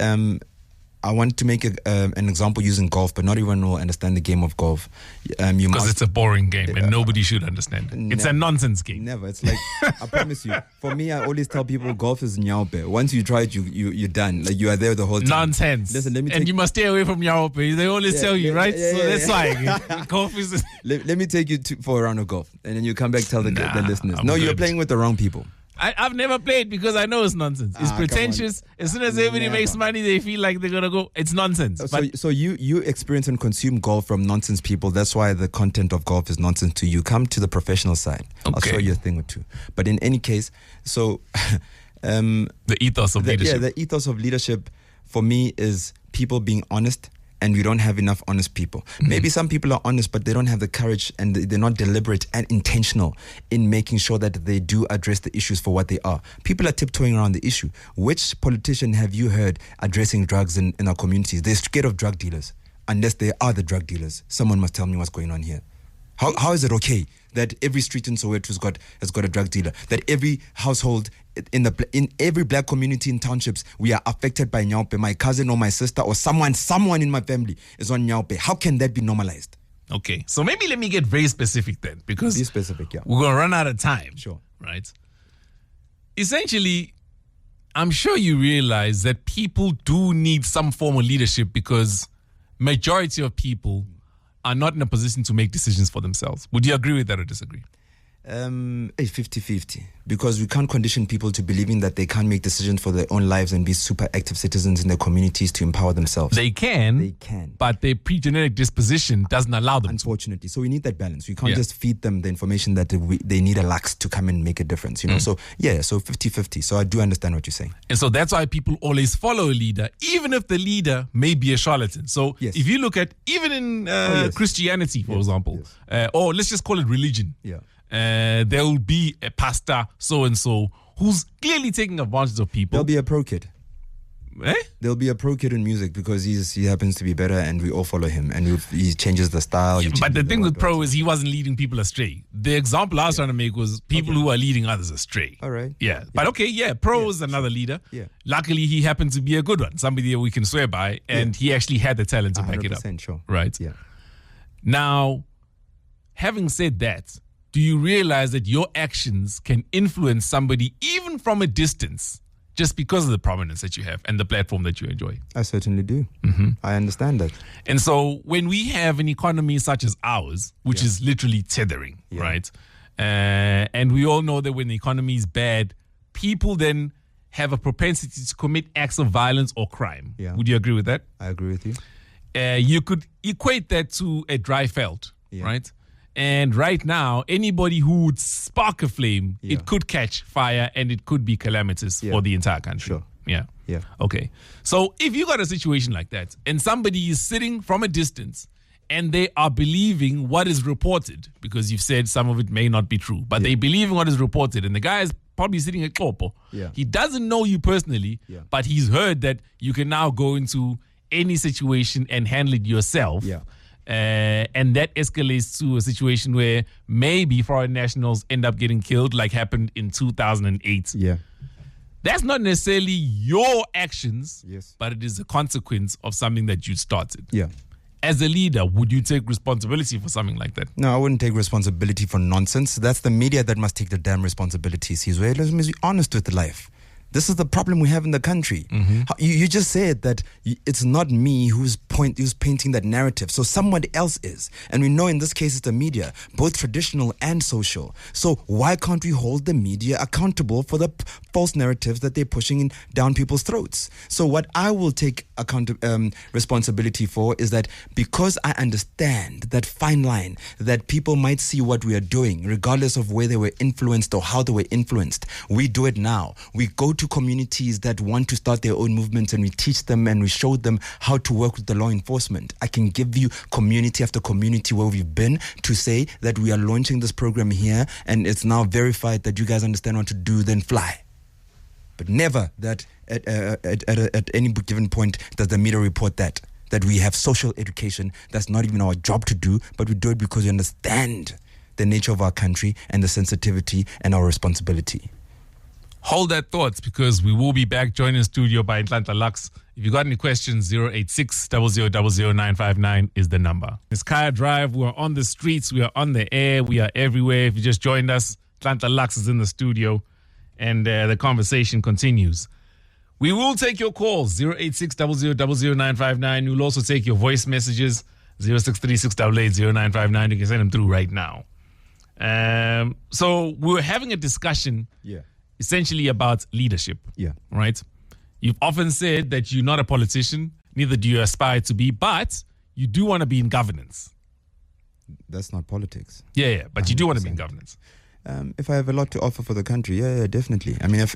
I want to make an example using golf, but not everyone will understand the game of golf. Because it's a boring game and nobody should understand it. It's a nonsense game. Never. It's like, I promise you, for me, I always tell people golf is nyaope. Once you try it, you're done. Like, you are there the whole time. Nonsense. Listen, and you must stay away from nyaope. They always tell you, right? So that's why golf is... Let me take you for a round of golf, and then you come back tell the listeners. No, you're playing with the wrong people. I've never played because I know it's nonsense. It's pretentious. As soon as everybody makes money, they feel like they're going to go. It's nonsense. So you experience and consume golf from nonsense people. That's why the content of golf is nonsense to you. Come to the professional side. Okay. I'll show you a thing or two. But in any case, so... the ethos of leadership. Yeah, the ethos of leadership for me is people being honest, and we don't have enough honest people. Maybe some people are honest, but they don't have the courage and they're not deliberate and intentional in making sure that they do address the issues for what they are. People are tiptoeing around the issue. Which politician have you heard addressing drugs in our communities? They're scared of drug dealers. Unless they are the drug dealers. Someone must tell me what's going on here. How is it okay that every street in Soweto has got a drug dealer? That every household in every black community in townships, we are affected by nyaope. My cousin or my sister or someone in my family is on nyaope. How can that be normalized? Okay, so maybe let me get very specific then, because be specific, yeah. We're going to run out of time. Sure. Right? Essentially, I'm sure you realize that people do need some form of leadership because majority of people are not in a position to make decisions for themselves. Would you agree with that or disagree? 50-50, because we can't condition people to believing that they can't make decisions for their own lives and be super active citizens in their communities to empower themselves. They can, but their pre-genetic disposition doesn't allow them unfortunately. So we need that balance. We can't just feed them the information that they need a Lux to come and make a difference, you know. So 50-50. So I do understand what you're saying. And so that's why people always follow a leader, even if the leader may be a charlatan. So if you look at, even in Christianity, for example, or let's just call it religion. There will be a pastor so-and-so who's clearly taking advantage of people. There'll be a pro kid. There'll be a pro kid in music because he happens to be better and we all follow him and he changes the style. But the thing with pro is he wasn't leading people astray. The example I was trying to make was people who are leading others astray. All right. Yeah. But pro is another leader. Yeah. Luckily, he happened to be a good one, somebody that we can swear by, and he actually had the talent to back it up. Sure. Right? Yeah. Now, having said that, do you realize that your actions can influence somebody even from a distance just because of the prominence that you have and the platform that you enjoy? I certainly do. I understand that. And so when we have an economy such as ours, which is literally tethering, right? And we all know that when the economy is bad, people then have a propensity to commit acts of violence or crime. Yeah. Would you agree with that? I agree with you. You could equate that to a dry veld, right? And right now, anybody who would spark a flame, it could catch fire and it could be calamitous for the entire country. Sure. Yeah. Yeah. Okay. So if you got a situation like that and somebody is sitting from a distance and they are believing what is reported, because you've said some of it may not be true, but they believe in what is reported, and the guy is probably sitting at Klopo. He doesn't know you personally, but he's heard that you can now go into any situation and handle it yourself. And that escalates to a situation where maybe foreign nationals end up getting killed, like happened in 2008. That's not necessarily your actions, but it is a consequence of something that you started. As a leader, would you take responsibility for something like that? No, I wouldn't take responsibility for nonsense. That's the media that must take the damn responsibility. Sizwe, let's be honest with life. This is the problem we have in the country. You just said that it's not me who's painting that narrative. So someone else is. And we know in this case it's the media, both traditional and social. So why can't we hold the media accountable for the false narratives that they're pushing down people's throats? So what I will take responsibility for is that because I understand that fine line that people might see what we are doing, regardless of where they were influenced or how they were influenced, we do it now. We go to communities that want to start their own movements and we teach them and we show them how to work with the law enforcement. I can give you community after community where we've been to say that we are launching this program here and it's now verified that you guys understand what to do, then fly. But never that at any given point does the media report that we have social education. That's not even our job to do, but we do it because we understand the nature of our country and the sensitivity and our responsibility. Hold that thoughts because we will be back. Joined in studio by Nhlanhla Lux. If you got any questions, 086 0000959 is the number. It's Kaya Drive. We are on the streets. We are on the air. We are everywhere. If you just joined us, Nhlanhla Lux is in the studio and the conversation continues. We will take your calls, 086 0000959. We'll also take your voice messages, 0636880959. You can send them through right now. So we were having a discussion. Yeah. Essentially about leadership. Yeah. Right? You've often said that you're not a politician, neither do you aspire to be, but you do want to be in governance. That's not politics. Yeah, but 100%. You do want to be in governance. If I have a lot to offer for the country, yeah, definitely. I mean, if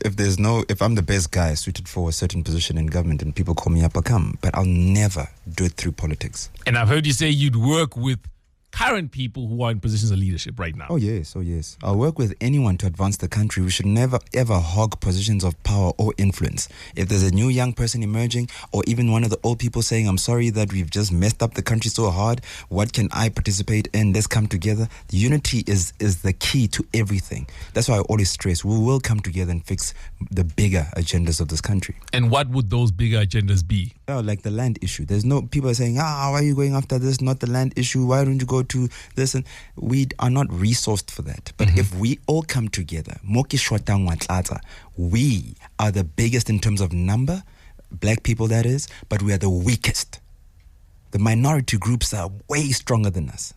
I'm the best guy suited for a certain position in government and people call me up, I'll come. But I'll never do it through politics. And I've heard you say you'd work with current people who are in positions of leadership right now. Oh yes. I'll work with anyone to advance the country. We should never ever hog positions of power or influence. If there's a new young person emerging or even one of the old people saying, I'm sorry that we've just messed up the country so hard, what can I participate in? Let's come together. Unity is the key to everything. That's why I always stress we will come together and fix the bigger agendas of this country. And what would those bigger agendas be? Oh, like the land issue. There's no people are saying, why are you going after this? Not the land issue. Why don't you go to this? And we are not resourced for that. But if we all come together, we are the biggest in terms of number, black people that is, but we are the weakest. The minority groups are way stronger than us.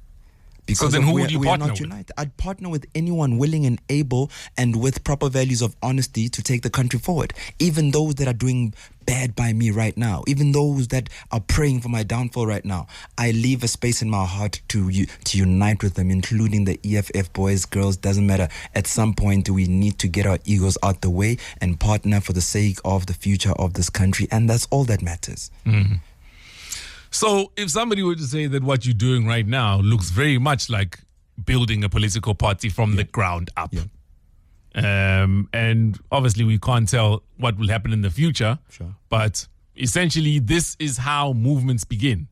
Because so then who would you partner with? United. I'd partner with anyone willing and able and with proper values of honesty to take the country forward. Even those that are doing bad by me right now, even those that are praying for my downfall right now, I leave a space in my heart to unite with them, including the EFF boys, girls, doesn't matter. At some point, we need to get our egos out the way and partner for the sake of the future of this country. And that's all that matters. Mm-hmm. So if somebody were to say that what you're doing right now looks very much like building a political party from the ground up, and obviously we can't tell what will happen in the future, but essentially this is how movements begin.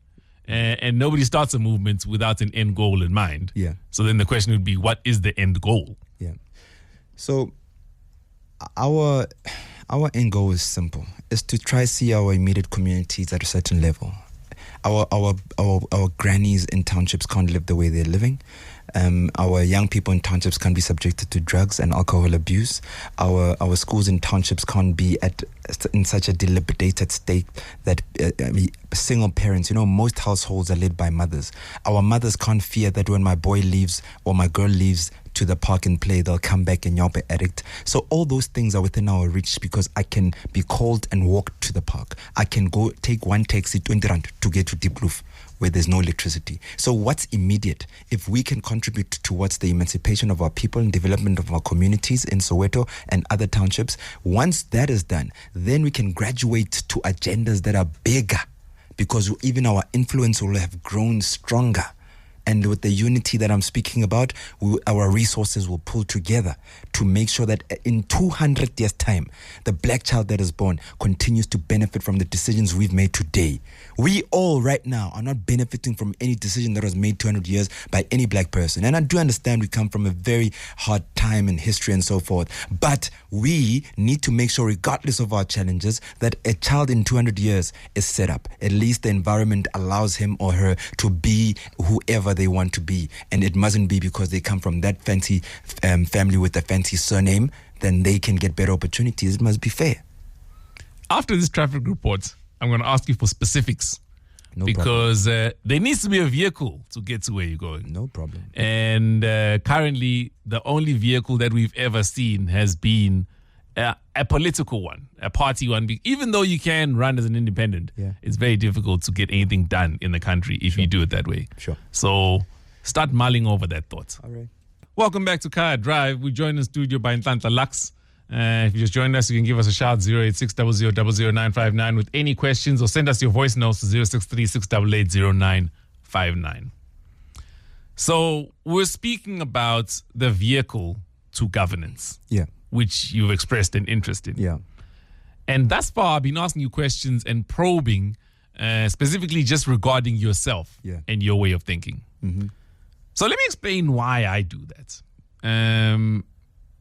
And nobody starts a movement without an end goal in mind. Yeah. So then the question would be, what is the end goal? Yeah. So our end goal is simple. It's to try to see our immediate communities at a certain level. Our grannies in townships can't live the way they're living. Our young people in townships can't be subjected to drugs and alcohol abuse. Our schools in townships can't be in such a dilapidated state that single parents, most households are led by mothers. Our mothers can't fear that when my boy leaves or my girl leaves to the park and play, they'll come back and you'll be addict. So all those things are within our reach because I can be called and walk to the park. I can go take one taxi, 20 rand, to get to Deep Roof where there's no electricity. So what's immediate? If we can contribute towards the emancipation of our people and development of our communities in Soweto and other townships, once that is done, then we can graduate to agendas that are bigger because even our influence will have grown stronger. And with the unity that I'm speaking about, our resources will pull together to make sure that in 200 years' time, the black child that is born continues to benefit from the decisions we've made today. We all right now are not benefiting from any decision that was made 200 years by any black person. And I do understand we come from a very hard time in history and so forth. But we need to make sure, regardless of our challenges, that a child in 200 years is set up. At least the environment allows him or her to be whoever they want to be. And it mustn't be because they come from that fancy family with a fancy surname, then they can get better opportunities. It must be fair. After this traffic report, I'm going to ask you for specifics. No because there needs to be a vehicle to get to where you're going. No problem. And currently, the only vehicle that we've ever seen has been a political one, a party one. Even though you can run as an independent, it's very difficult to get anything done in the country if you do it that way. Sure. So start mulling over that thought. All right. Welcome back to Kaya Drive. We're joined in the studio by Nhlanhla Lux. If you just joined us, you can give us a shout, 086 00 00959 with any questions, or send us your voice notes to 063 688 0959. So we're speaking about the vehicle to governance, which you've expressed an interest in. Yeah. And thus far, I've been asking you questions and probing specifically just regarding yourself and your way of thinking. Mm-hmm. So let me explain why I do that.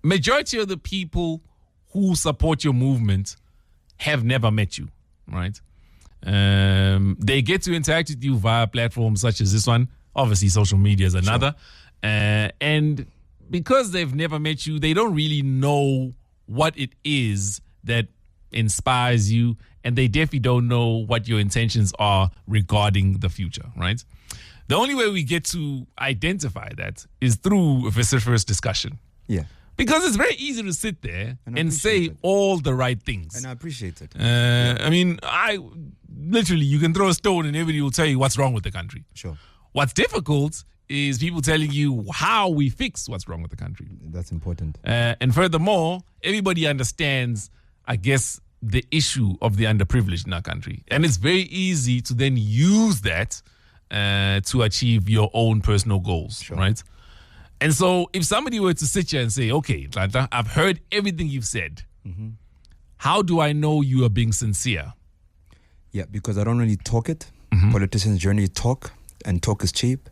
Majority of the people who support your movement have never met you, right? They get to interact with you via platforms such as this one. Obviously, social media is another. Sure. And because they've never met you, they don't really know what it is that inspires you, and they definitely don't know what your intentions are regarding the future, right? The only way we get to identify that is through a vociferous discussion. Yeah. Because it's very easy to sit there and say all the right things. And I appreciate it. I mean, literally, you can throw a stone and everybody will tell you what's wrong with the country. Sure. What's difficult is people telling you how we fix what's wrong with the country. That's important. And furthermore, everybody understands, I guess, the issue of the underprivileged in our country. And it's very easy to then use that to achieve your own personal goals, right? And so if somebody were to sit here and say, okay, Nhlanhla, I've heard everything you've said. Mm-hmm. How do I know you are being sincere? Yeah, because I don't really talk it. Mm-hmm. Politicians generally talk, and talk is cheap.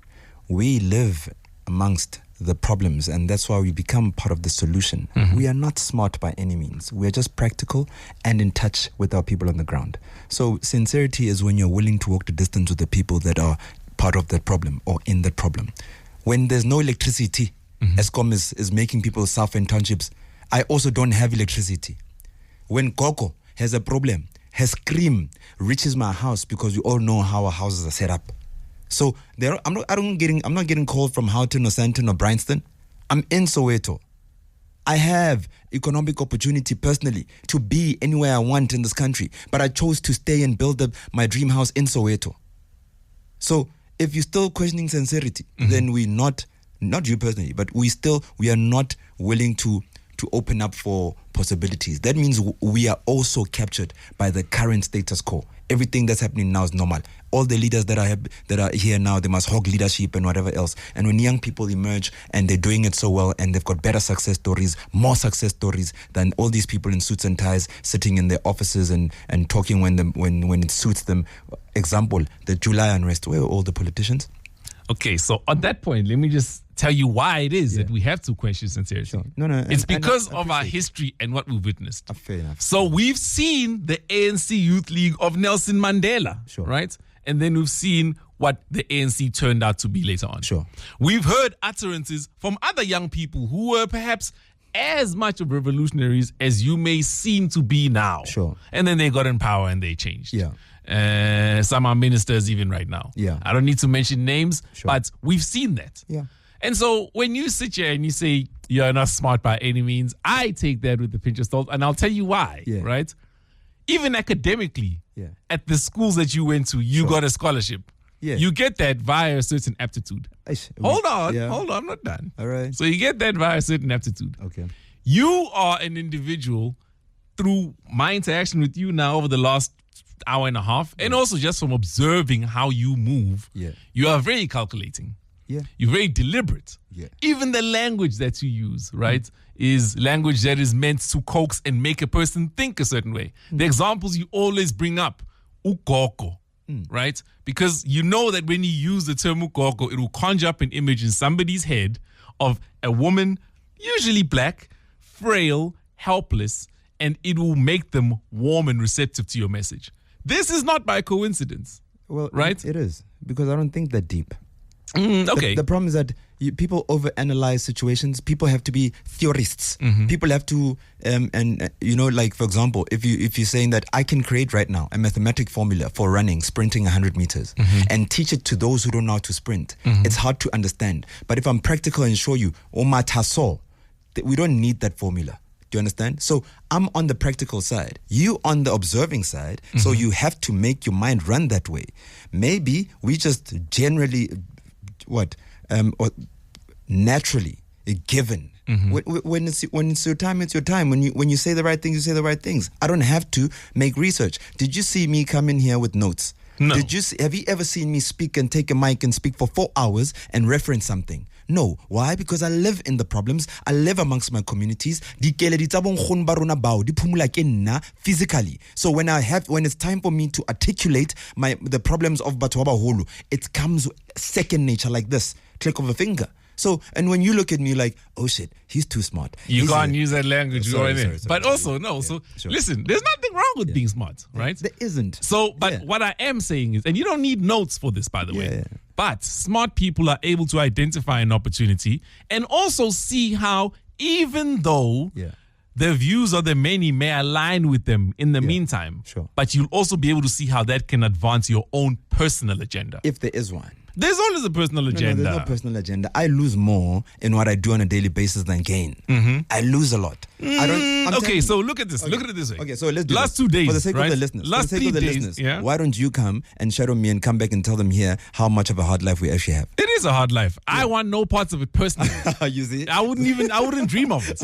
We live amongst the problems, and that's why we become part of the solution. Mm-hmm. We are not smart by any means. We are just practical and in touch with our people on the ground. So sincerity is when you're willing to walk the distance with the people that are part of that problem or in that problem. When there's no electricity, Eskom is making people suffer in townships. I also don't have electricity. When Gogo has a problem, her scream reaches my house, because you all know how our houses are set up. So I'm not getting called from Houghton or Sandton or Bryanston. I'm in Soweto. I have economic opportunity personally to be anywhere I want in this country, but I chose to stay and build up my dream house in Soweto. So if you're still questioning sincerity, then we're not you personally, but we are not willing to open up for possibilities. That means we are also captured by the current status quo. Everything that's happening now is normal. All the leaders that are here now, they must hog leadership and whatever else. And when young people emerge and they're doing it so well and they've got better success stories, more success stories than all these people in suits and ties sitting in their offices and talking when it suits them. Example, the July unrest. Where are all the politicians? Okay, so on that point, let me just tell you why it is that we have to question sincerity. Sure. No, it's because of our history and what we've witnessed. Fair enough. So we've seen the ANC Youth League of Nelson Mandela, right? And then we've seen what the ANC turned out to be later on. Sure. We've heard utterances from other young people who were perhaps as much of revolutionaries as you may seem to be now. Sure. And then they got in power and they changed. Yeah. Some are ministers even right now. Yeah. I don't need to mention names, but we've seen that. Yeah. And so when you sit here and you say you're not smart by any means, I take that with a pinch of salt, and I'll tell you why, right? Even academically, at the schools that you went to, you got a scholarship. Yeah. You get that via a certain aptitude. Hold on, I'm not done. All right. So you get that via a certain aptitude. Okay. You are an individual, through my interaction with you now over the last hour and a half, and also just from observing how you move, you are very calculating. Yeah. You're very deliberate. Yeah. Even the language that you use, right, is language that is meant to coax and make a person think a certain way. The examples you always bring up, ukoko, right? Because you know that when you use the term ukoko, it will conjure up an image in somebody's head of a woman, usually black, frail, helpless, and it will make them warm and receptive to your message. This is not by coincidence. Well, right? It is, because I don't think that deep. Okay. The problem is that people overanalyze situations. People have to be theorists. People have to, like, for example, if you're saying that I can create right now a mathematic formula for running, sprinting 100 meters, and teach it to those who don't know how to sprint, it's hard to understand. But if I'm practical and show you, we don't need that formula. Do you understand? So I'm on the practical side, you on the observing side. So you have to make your mind run that way. Maybe we just generally, or naturally given. When it's your time, it's your time. When you say the right things, you say the right things. I don't have to make research. Did you see me come in here with notes? No. Have you ever seen me speak and take a mic and speak for 4 hours and reference something? No. Why? Because I live in the problems. I live amongst my communities. Physically. So when it's time for me to articulate the problems of Batwaba Hulu, it comes second nature, like this, click of a finger. So, and when you look at me like, oh shit, he's too smart. You can't use that language. Sorry, but also, no. So, sure. Listen, there's nothing wrong with being smart, right? There isn't. So, but what I am saying is, and you don't need notes for this, by the way, but smart people are able to identify an opportunity and also see how, even though the views of the many may align with them in the meantime, but you'll also be able to see how that can advance your own personal agenda. If there is one. There's always a personal agenda. No, there's no personal agenda. I lose more in what I do on a daily basis than gain. I lose a lot. So look at this. Okay. Look at it this way. Okay, so let's do last 2 days. For the sake of the listeners. Last 3 days. Why don't you come and shadow me and come back and tell them here how much of a hard life we actually have? It is a hard life. I want no parts of it personally. You see? I wouldn't dream of it.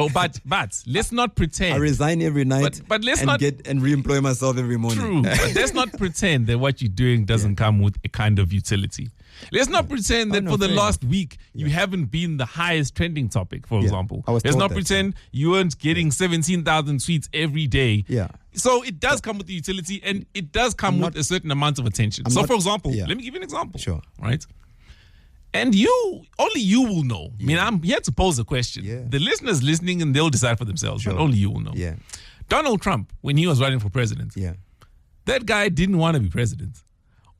But let's not pretend. I resign every night but let's and re-employ myself every morning. True. But let's not pretend that what you're doing doesn't come with a kind of utility. Let's not pretend that for the last week you haven't been the highest trending topic, for example. Let's not pretend you weren't getting 17,000 tweets every day. Yeah. So it does come with the utility, and it does come with a certain amount of attention. For example, let me give you an example. Sure. Right? And only you will know. I mean, I'm here to pose a question. Yeah. The listeners listening, and they'll decide for themselves, but only you will know. Yeah. Donald Trump, when he was running for president, that guy didn't want to be president.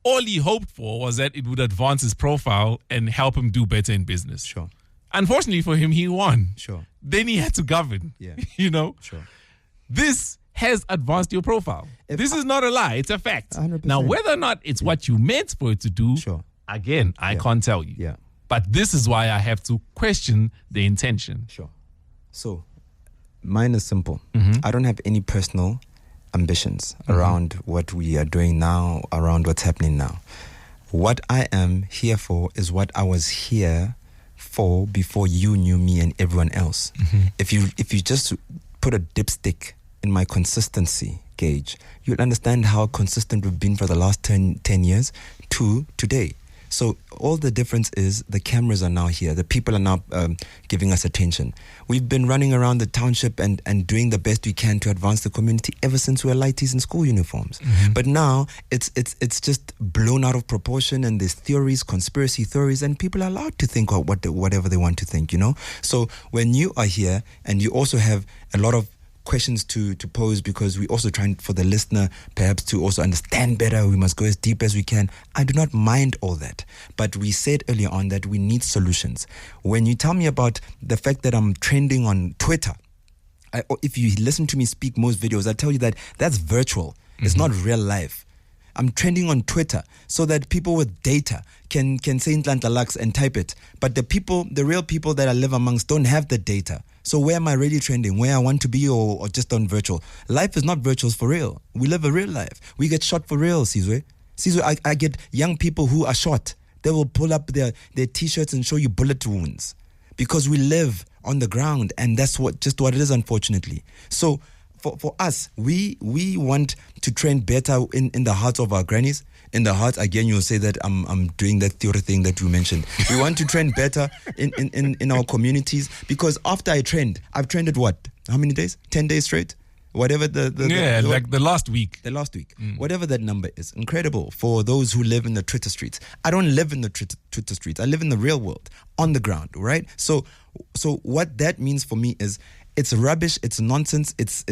All he hoped for was that it would advance his profile and help him do better in business. Sure. Unfortunately for him, he won. Sure. Then he had to govern. Yeah. Sure. This has advanced your profile. This is not a lie. It's a fact. 100%. Now, whether or not it's what you meant for it to do, again, I can't tell you. Yeah. But this is why I have to question the intention. Sure. So, mine is simple. I don't have any personal ambitions around what we are doing now, around what's happening now. What I am here for is what I was here for before you knew me and everyone else. If you just put a dipstick in my consistency gauge, you'll understand how consistent we've been for the last 10 years to today. So all the difference is the cameras are now here. The people are now giving us attention. We've been running around the township and doing the best we can to advance the community ever since we were lighties in school uniforms. But now it's just blown out of proportion, and there's theories, conspiracy theories, and people are allowed to think whatever they want to think, So when you are here and you also have a lot of questions to pose, because we also trying for the listener perhaps to also understand better, we must go as deep as we can. I do not mind all that, but we said earlier on that we need solutions. When you tell me about the fact that I'm trending on Twitter, if you listen to me speak most videos, I tell you that that's virtual. It's not real life. I'm trending on Twitter so that people with data can say Nhlanhla Lux and type it. But the real people that I live amongst don't have the data. So where am I really trending? Where I want to be, or just on virtual? Life is not virtual, it's for real. We live a real life. We get shot for real, Sizwe. I get young people who are shot. They will pull up their T-shirts and show you bullet wounds. Because we live on the ground, and that's what it is, unfortunately. So for us, we want to trend better in the hearts of our grannies, in the heart, again, you'll say that I'm doing that theory thing that you mentioned. We want to trend better in our communities, because after I've trended what? How many days? 10 days straight? Whatever like the last week. The last week. Whatever that number is. Incredible for those who live in the Twitter streets. I don't live in the Twitter streets. I live in the real world, on the ground, right? So what that means for me is it's rubbish, it's nonsense, it's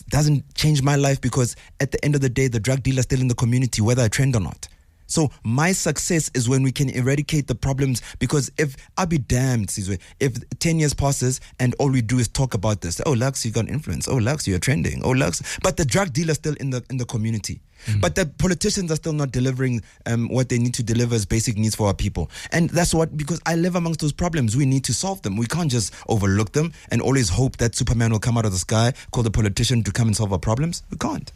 doesn't change my life, because at the end of the day, the drug dealer is still in the community, whether I trend or not. So my success is when we can eradicate the problems, because if I'll be damned, Sizwe, if 10 years passes and all we do is talk about this, oh, Lux, you got influence, oh, Lux, you're trending, oh, Lux, but the drug dealer is still in the community. But the politicians are still not delivering what they need to deliver as basic needs for our people. And that's because I live amongst those problems. We need to solve them. We can't just overlook them and always hope that Superman will come out of the sky, call the politician to come and solve our problems. We can't.